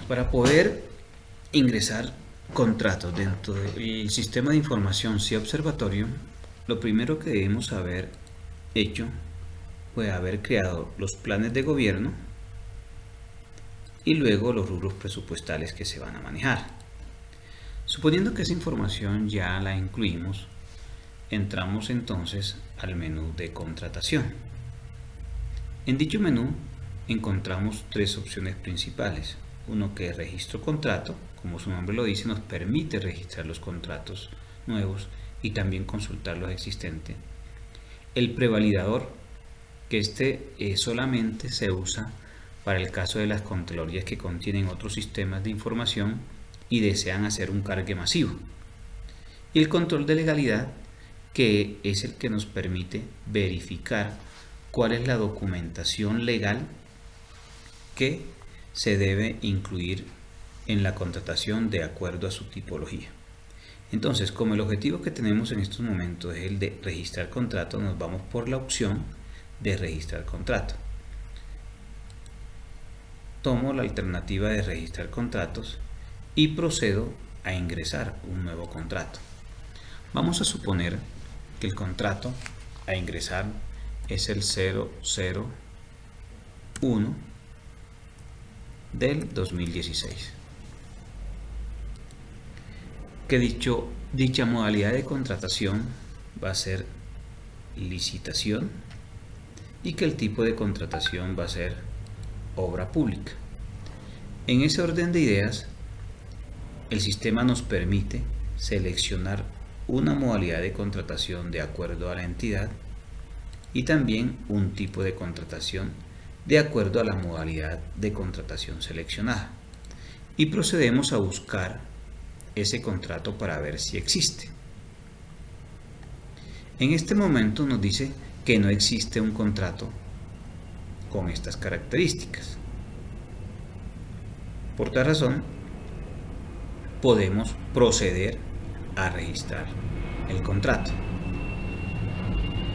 Para poder ingresar contratos dentro del sistema de información CIA Observatorio, lo primero que debemos haber hecho fue haber creado los planes de gobierno y luego los rubros presupuestales que se van a manejar. Suponiendo que esa información ya la incluimos, entramos entonces al menú de contratación. En dicho menú encontramos tres opciones principales. Uno que es registro contrato, como su nombre lo dice, nos permite registrar los contratos nuevos y también consultar los existentes. El prevalidador, que solamente se usa para el caso de las contralorías que contienen otros sistemas de información y desean hacer un cargue masivo. Y el control de legalidad, que es el que nos permite verificar cuál es la documentación legal que se debe incluir en la contratación de acuerdo a su tipología. Entonces, como el objetivo que tenemos en estos momentos es el de registrar contrato, nos vamos por la opción de registrar contrato. Tomo la alternativa de registrar contratos y procedo a ingresar un nuevo contrato. Vamos a suponer que el contrato a ingresar es el 001 del 2016. Que dicha modalidad de contratación va a ser licitación y que el tipo de contratación va a ser obra pública. En ese orden de ideas, el sistema nos permite seleccionar una modalidad de contratación de acuerdo a la entidad y también un tipo de contratación de acuerdo a la modalidad de contratación seleccionada. Y procedemos a buscar ese contrato para ver si existe. En este momento nos dice que no existe un contrato con estas características. Por tal razón, podemos proceder a registrar el contrato.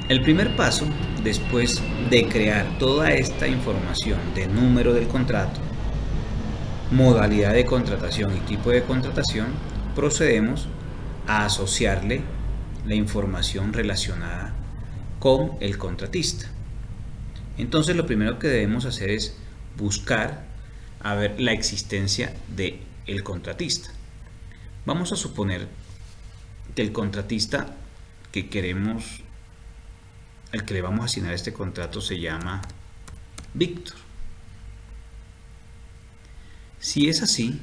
El primer paso, después de crear toda esta información de número del contrato, modalidad de contratación y tipo de contratación, procedemos a asociarle la información relacionada con el contratista. Entonces lo primero que debemos hacer es buscar a ver la existencia del contratista. Vamos a suponer que el contratista al que le vamos a asignar este contrato se llama Víctor. Si es así,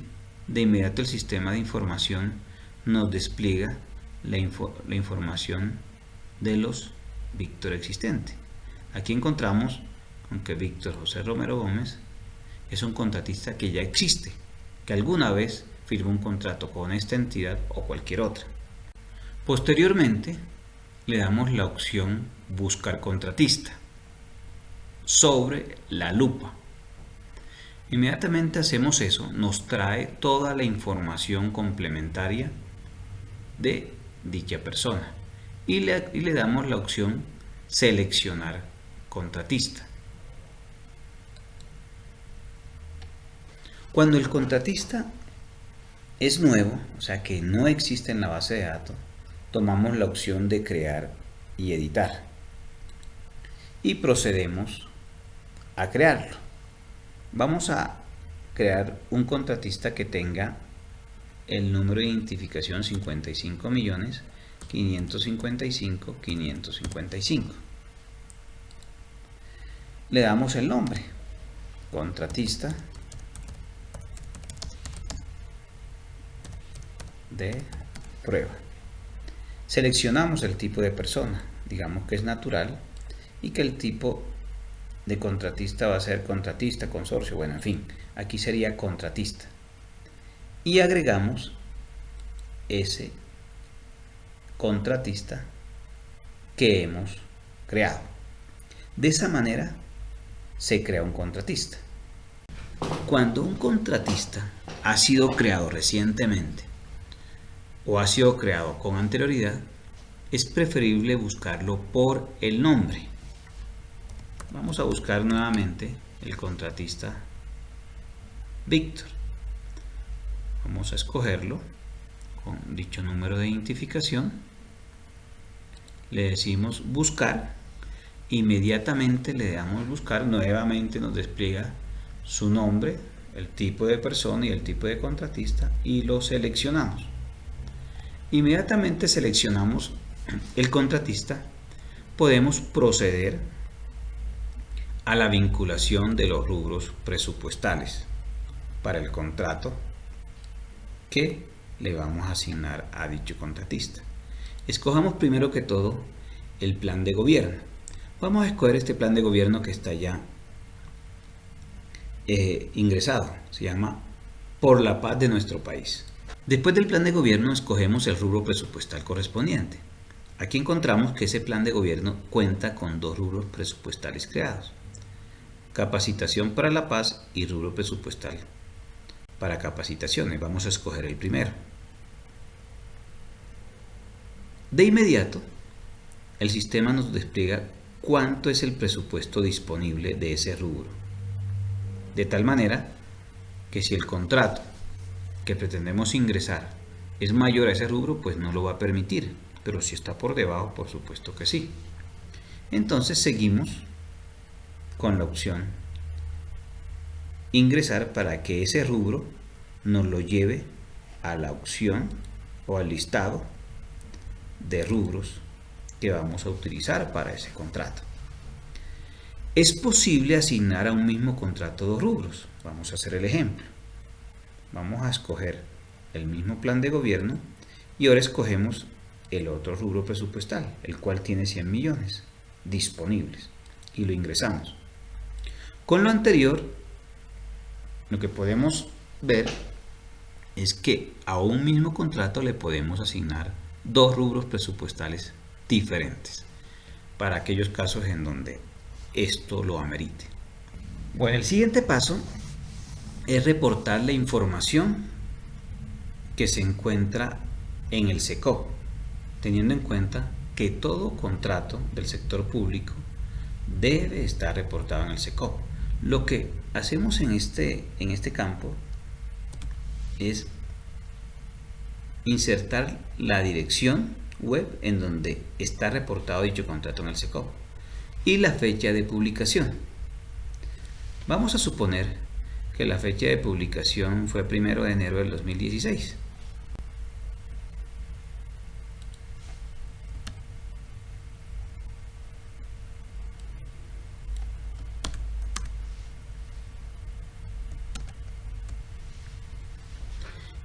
de inmediato el sistema de información nos despliega la información de los Víctor existentes. Aquí encontramos que Víctor José Romero Gómez es un contratista que ya existe, que alguna vez firmó un contrato con esta entidad o cualquier otra. Posteriormente, le damos la opción Buscar contratista sobre la lupa. Inmediatamente hacemos eso, nos trae toda la información complementaria de dicha persona y le damos la opción Seleccionar contratista. Cuando el contratista es nuevo, o sea que no existe en la base de datos, tomamos la opción de crear y editar y procedemos a crearlo. Vamos a crear un contratista que tenga el número de identificación 55.555.555. Le damos el nombre, contratista de prueba. Seleccionamos el tipo de persona, digamos que es natural y que el tipo de contratista va a ser contratista, consorcio, bueno, en fin, aquí sería contratista. Y agregamos ese contratista que hemos creado. De esa manera se crea un contratista. Cuando un contratista ha sido creado recientemente o ha sido creado con anterioridad, es preferible buscarlo por el nombre. Vamos a buscar nuevamente el contratista Víctor Vamos a escogerlo con dicho número de identificación. Le decimos buscar. Inmediatamente le damos buscar. Nuevamente nos despliega su nombre, el tipo de persona y el tipo de contratista, y lo seleccionamos. Inmediatamente seleccionamos el contratista, podemos proceder a la vinculación de los rubros presupuestales para el contrato que le vamos a asignar a dicho contratista. Escojamos primero que todo el plan de gobierno. Vamos a escoger este plan de gobierno que está ya ingresado. Se llama Por la Paz de Nuestro País. Después del plan de gobierno escogemos el rubro presupuestal correspondiente. Aquí encontramos que ese plan de gobierno cuenta con dos rubros presupuestales creados: capacitación para la paz y rubro presupuestal para capacitaciones. Vamos a escoger el primero. De inmediato, el sistema nos despliega cuánto es el presupuesto disponible de ese rubro. De tal manera que si el contrato que pretendemos ingresar es mayor a ese rubro, pues no lo va a permitir. Pero si está por debajo, por supuesto que sí. Entonces seguimos con la opción ingresar para que ese rubro nos lo lleve a la opción o al listado de rubros que vamos a utilizar para ese contrato. Es posible asignar a un mismo contrato dos rubros. Vamos a hacer el ejemplo. Vamos a escoger el mismo plan de gobierno y ahora escogemos el otro rubro presupuestal, el cual tiene 100 millones disponibles, y lo ingresamos. Con lo anterior, lo que podemos ver es que a un mismo contrato le podemos asignar dos rubros presupuestales diferentes para aquellos casos en donde esto lo amerite. Bueno, el siguiente paso es reportar la información que se encuentra en el SECOP, teniendo en cuenta que todo contrato del sector público debe estar reportado en el SECOP. Lo que hacemos en este campo es insertar la dirección web en donde está reportado dicho contrato en el SECOP y la fecha de publicación. Vamos a suponer que la fecha de publicación fue 1 de enero del 2016.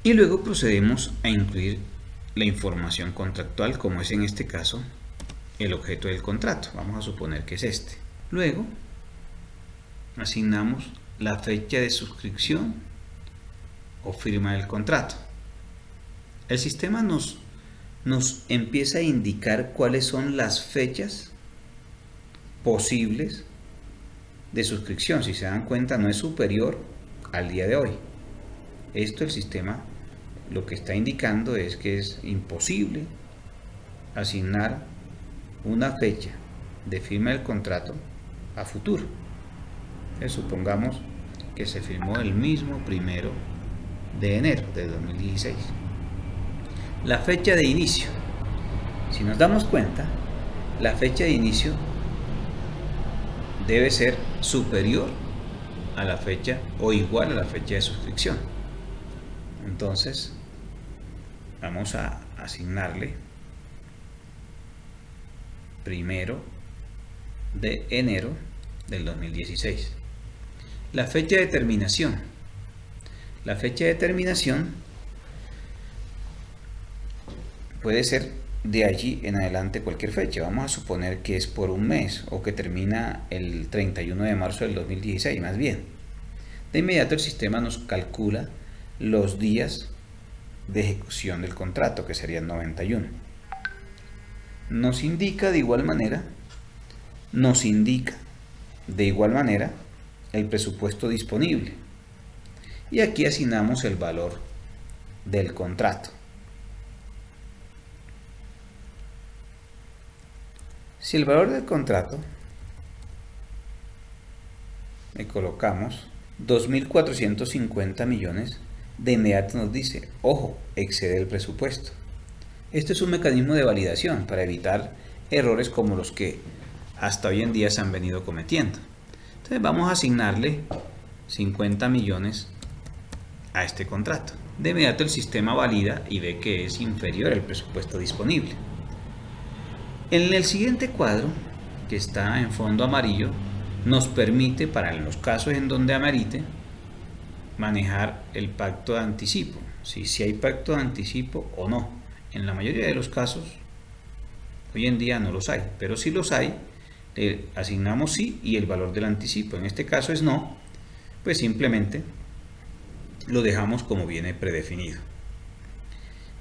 Y luego procedemos a incluir la información contractual, como es en este caso el objeto del contrato. Vamos a suponer que es este. Luego asignamos la fecha de suscripción o firma del contrato. El sistema nos empieza a indicar cuáles son las fechas posibles de suscripción. Si se dan cuenta, no es superior al día de hoy. Esto el sistema lo que está indicando es que es imposible asignar una fecha de firma del contrato a futuro. Supongamos que se firmó el mismo 1 de enero de 2016. La fecha de inicio. Si nos damos cuenta, la fecha de inicio debe ser superior a la fecha o igual a la fecha de suscripción. Entonces, vamos a asignarle 1 de enero del 2016. La fecha de terminación. La fecha de terminación puede ser de allí en adelante cualquier fecha. Vamos a suponer que es por un mes o que termina el 31 de marzo del 2016, más bien. De inmediato el sistema nos calcula los días de ejecución del contrato, que serían 91. Nos indica de igual manera el presupuesto disponible. Y aquí asignamos el valor del contrato. Si el valor del contrato le colocamos 2.450 millones, de inmediato nos dice, ojo, excede el presupuesto. Esto es un mecanismo de validación para evitar errores como los que hasta hoy en día se han venido cometiendo. Entonces vamos a asignarle 50 millones a este contrato. De inmediato el sistema valida y ve que es inferior al presupuesto disponible. En el siguiente cuadro, que está en fondo amarillo, nos permite, para los casos en donde amerite, manejar el pacto de anticipo, si hay pacto de anticipo o no. En la mayoría de los casos, hoy en día no los hay, pero si los hay, le asignamos sí y el valor del anticipo. En este caso es no, pues simplemente lo dejamos como viene predefinido.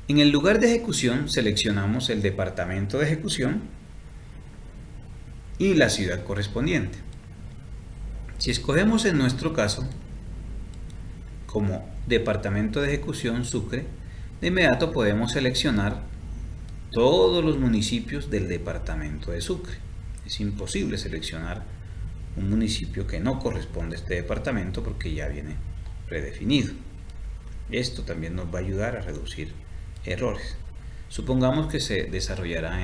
En el lugar de ejecución seleccionamos el departamento de ejecución y la ciudad correspondiente. Si escogemos en nuestro caso como departamento de ejecución Sucre, de inmediato podemos seleccionar todos los municipios del departamento de Sucre. Es imposible seleccionar un municipio que no corresponde a este departamento porque ya viene predefinido. Esto también nos va a ayudar a reducir errores. Supongamos que se desarrollará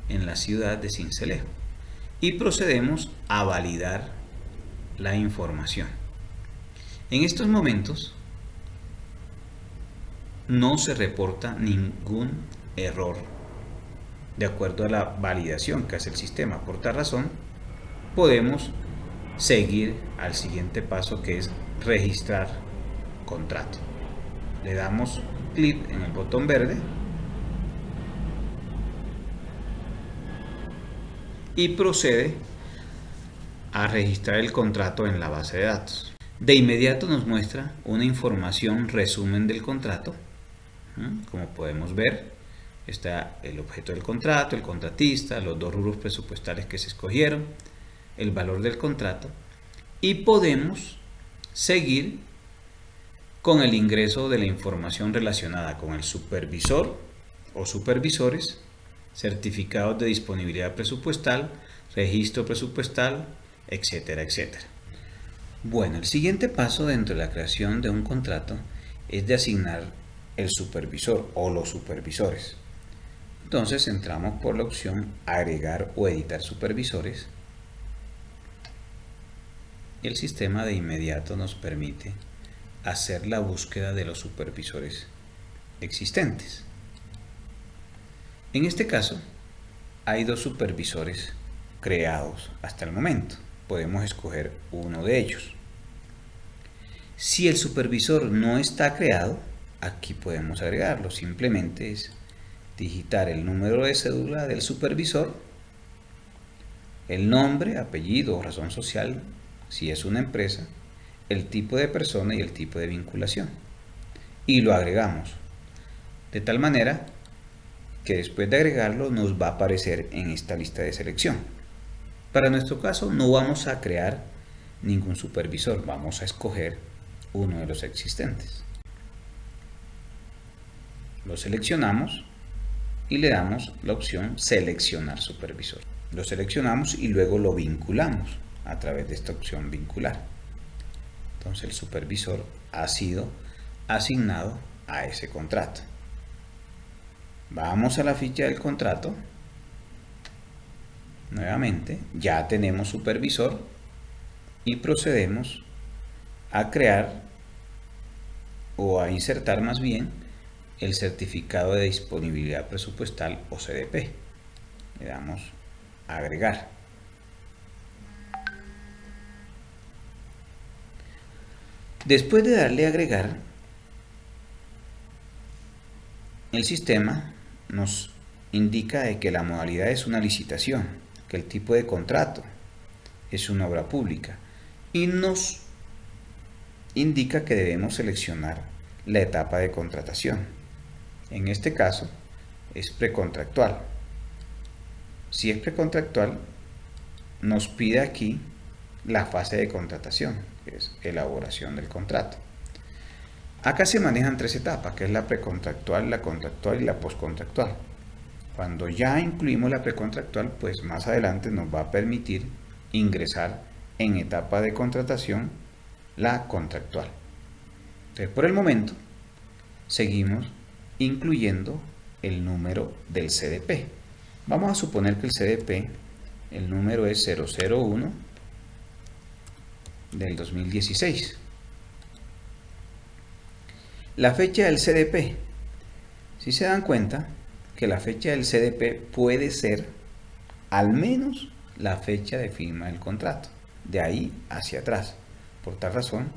en la ciudad de Sincelejo y procedemos a validar la información. En estos momentos no se reporta ningún error de acuerdo a la validación que hace el sistema. Por tal razón, podemos seguir al siguiente paso, que es registrar contrato. Le damos clic en el botón verde y procede a registrar el contrato en la base de datos. De inmediato nos muestra una información resumen del contrato. Como podemos ver, está el objeto del contrato, el contratista, los dos rubros presupuestales que se escogieron, el valor del contrato, y podemos seguir con el ingreso de la información relacionada con el supervisor o supervisores, certificados de disponibilidad presupuestal, registro presupuestal, etcétera, etcétera. Bueno, el siguiente paso dentro de la creación de un contrato es de asignar el supervisor o los supervisores. Entonces entramos por la opción agregar o editar supervisores. El sistema de inmediato nos permite hacer la búsqueda de los supervisores existentes. En este caso, hay dos supervisores creados hasta el momento. Podemos escoger uno de ellos. Si el supervisor no está creado, aquí podemos agregarlo. Simplemente es digitar el número de cédula del supervisor, el nombre, apellido o razón social, si es una empresa, el tipo de persona y el tipo de vinculación. Y lo agregamos. De tal manera que después de agregarlo nos va a aparecer en esta lista de selección. Para nuestro caso no vamos a crear ningún supervisor, vamos a escoger uno de los existentes. Lo seleccionamos y le damos la opción seleccionar supervisor. Lo seleccionamos y luego lo vinculamos a través de esta opción vincular. Entonces el supervisor ha sido asignado a ese contrato. Vamos a la ficha del contrato. Nuevamente, ya tenemos supervisor y procedemos a crear o a insertar más bien el certificado de disponibilidad presupuestal o CDP. Le damos a agregar. Después de darle a agregar, el sistema nos indica de que la modalidad es una licitación, que el tipo de contrato es una obra pública y nos indica que debemos seleccionar la etapa de contratación. En este caso es precontractual. Si es precontractual, nos pide aquí la fase de contratación, que es elaboración del contrato. Acá se manejan tres etapas, que es la precontractual, la contractual y la postcontractual. Cuando ya incluimos la precontractual, pues más adelante nos va a permitir ingresar en etapa de contratación la contractual. Entonces, por el momento, Seguimos incluyendo el número del CDP. Vamos a suponer que el CDP, el número es 001 del 2016. La fecha del CDP. Si se dan cuenta que la fecha del CDP puede ser al menos la fecha de firma del contrato, de ahí hacia atrás. Por tal razón,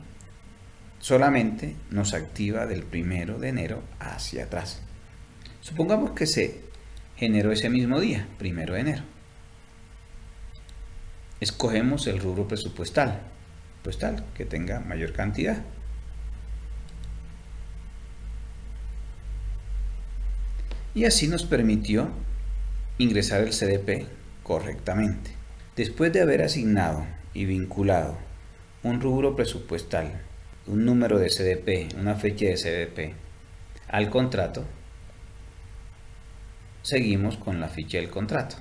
solamente nos activa del 1 de enero hacia atrás. Supongamos que se generó ese mismo día, 1 de enero. Escogemos el rubro presupuestal, que tenga mayor cantidad. Y así nos permitió ingresar el CDP correctamente. Después de haber asignado y vinculado un rubro presupuestal, un número de CDP, una fecha de CDP al contrato, seguimos con la ficha del contrato.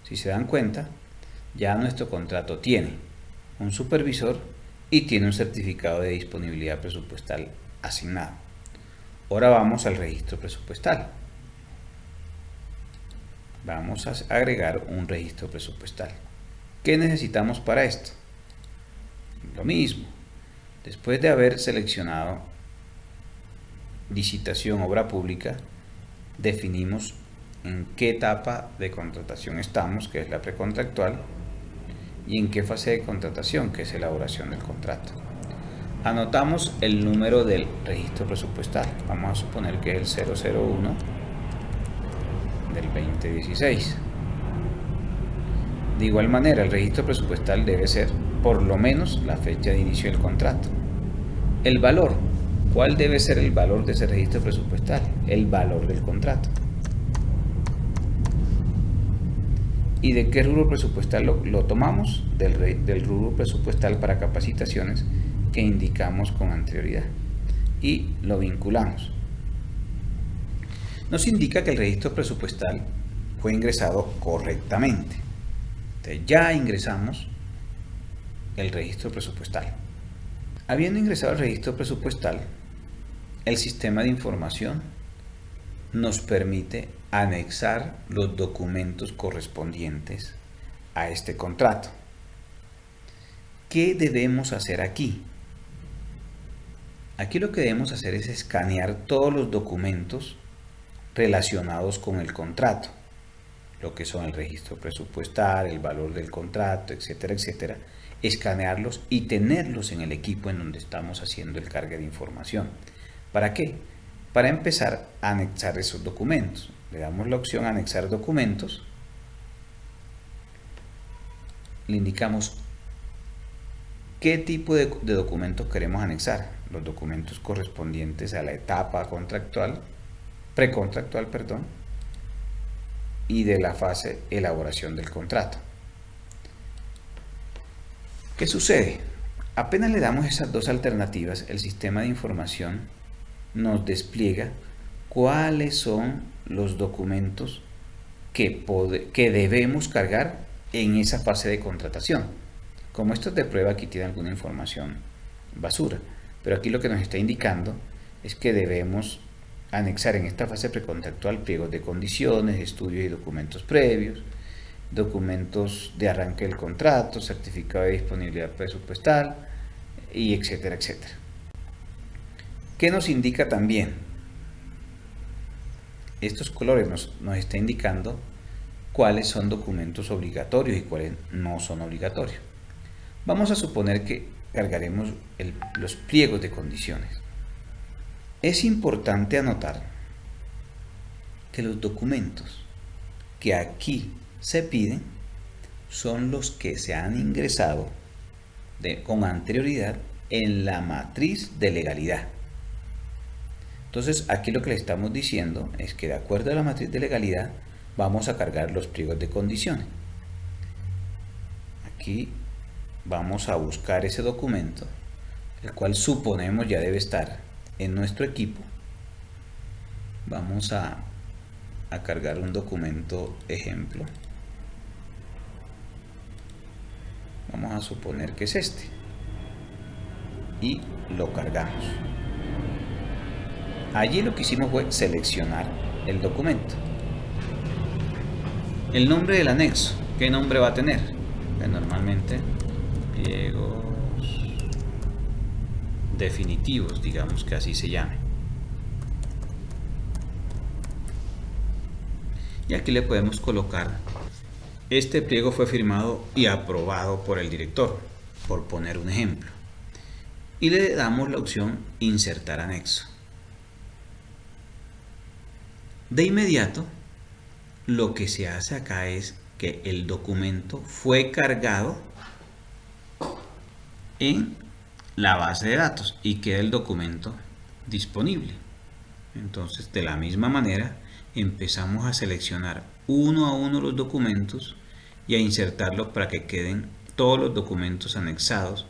Si se dan cuenta, ya nuestro contrato tiene un supervisor y tiene un certificado de disponibilidad presupuestal asignado. Ahora vamos al registro presupuestal. Vamos a agregar un registro presupuestal. ¿Qué necesitamos para esto? Lo mismo. Después de haber seleccionado licitación, obra pública, definimos en qué etapa de contratación estamos, que es la precontractual, y en qué fase de contratación, que es elaboración del contrato. Anotamos el número del registro presupuestal. Vamos a suponer que es el 001 del 2016. De igual manera, el registro presupuestal debe ser por lo menos la fecha de inicio del contrato. El valor. ¿Cuál debe ser el valor de ese registro presupuestal? El valor del contrato. ¿Y de qué rubro presupuestal lo tomamos? Del rubro presupuestal para capacitaciones que indicamos con anterioridad. Y lo vinculamos. Nos indica que el registro presupuestal fue ingresado correctamente. Entonces ya ingresamos el registro presupuestal. Habiendo ingresado el registro presupuestal, el sistema de información nos permite anexar los documentos correspondientes a este contrato. ¿Qué debemos hacer aquí? Aquí lo que debemos hacer es escanear todos los documentos relacionados con el contrato, lo que son el registro presupuestal, el valor del contrato, etcétera, etcétera, escanearlos y tenerlos en el equipo en donde estamos haciendo el cargue de información. ¿Para qué? Para empezar a anexar esos documentos. Le damos la opción anexar documentos, le indicamos qué tipo de documentos queremos anexar, los documentos correspondientes a la etapa contractual, precontractual, perdón, y de la fase elaboración del contrato. ¿Qué sucede? Apenas le damos esas dos alternativas, el sistema de información nos despliega cuáles son los documentos que debemos cargar en esa fase de contratación. Como esto es de prueba, aquí tiene alguna información basura, pero aquí lo que nos está indicando es que debemos anexar en esta fase precontractual pliegos de condiciones, estudios y documentos previos, documentos de arranque del contrato, certificado de disponibilidad presupuestal, y etcétera, etcétera. ¿Qué nos indica también? Estos colores nos está indicando cuáles son documentos obligatorios y cuáles no son obligatorios. Vamos a suponer que cargaremos los pliegos de condiciones. Es importante anotar que los documentos que aquí se piden son los que se han ingresado con anterioridad en la matriz de legalidad. Entonces aquí lo que le estamos diciendo es que de acuerdo a la matriz de legalidad vamos a cargar los pliegos de condiciones. Aquí vamos a buscar ese documento, el cual suponemos ya debe estar en nuestro equipo. Vamos a cargar un documento ejemplo. Vamos a suponer que es este y lo cargamos. Allí lo que hicimos fue seleccionar el documento. El nombre del anexo, ¿qué nombre va a tener? Pues normalmente pliegos definitivos, digamos que así se llame. Y aquí le podemos colocar: este pliego fue firmado y aprobado por el director, por poner un ejemplo. Y le damos la opción insertar anexo. De inmediato, lo que se hace acá es que el documento fue cargado en la base de datos y queda el documento disponible. Entonces, de la misma manera, empezamos a seleccionar uno a uno los documentos y a insertarlos para que queden todos los documentos anexados